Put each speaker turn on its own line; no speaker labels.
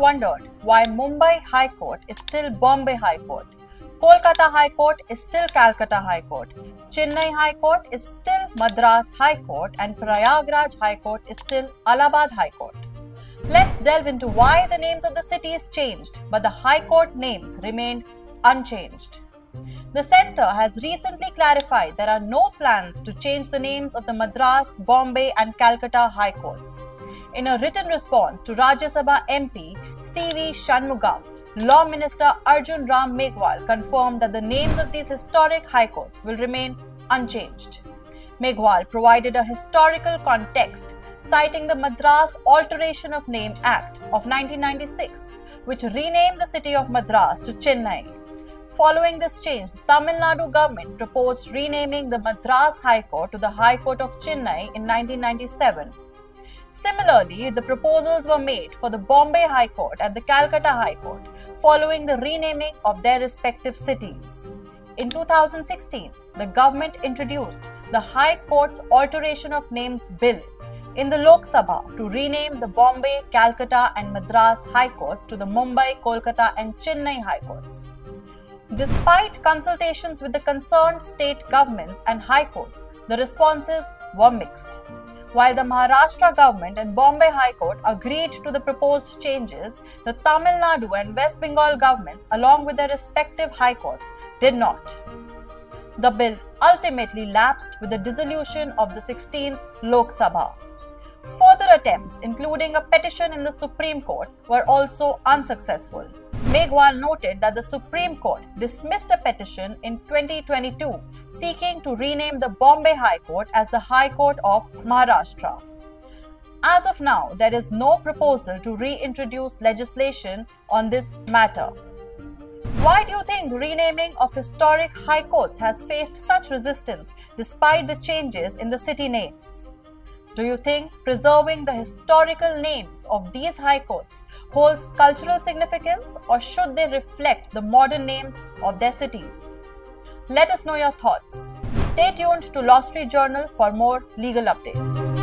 wondered why Mumbai High Court is still Bombay High Court, Kolkata High Court is still Calcutta High Court, Chennai High Court is still Madras High Court, and Prayagraj High Court is still Allahabad High Court? Let's delve into why the names of the cities changed, but the High Court names remained unchanged. The centre has recently clarified there are no plans to change the names of the Madras, Bombay and Calcutta High Courts. In a written response to Rajya Sabha MP C.V. Shanmugam, Law Minister Arjun Ram Meghwal confirmed that the names of these historic high courts will remain unchanged. Meghwal provided a historical context, citing the Madras Alteration of Name Act of 1996, which renamed the city of Madras to Chennai. Following this change, the Tamil Nadu government proposed renaming the Madras High Court to the High Court of Chennai in 1997. Similarly, the proposals were made for the Bombay High Court and the Calcutta High Court, following the renaming of their respective cities. In 2016, the government introduced the High Court's Alteration of Names Bill in the Lok Sabha to rename the Bombay, Calcutta and Madras High Courts to the Mumbai, Kolkata and Chennai High Courts. Despite consultations with the concerned state governments and high courts, the responses were mixed. While the Maharashtra government and Bombay High Court agreed to the proposed changes, the Tamil Nadu and West Bengal governments, along with their respective high courts, did not. The bill ultimately lapsed with the dissolution of the 16th Lok Sabha. Further attempts, including a petition in the Supreme Court, were also unsuccessful. Meghwal noted that the Supreme Court dismissed a petition in 2022 seeking to rename the Bombay High Court as the High Court of Maharashtra. As of now, there is no proposal to reintroduce legislation on this matter. Why do you think renaming of historic high courts has faced such resistance despite the changes in the city names? Do you think preserving the historical names of these high courts holds cultural significance, or should they reflect the modern names of their cities? Let us know your thoughts. Stay tuned to Law Street Journal for more legal updates.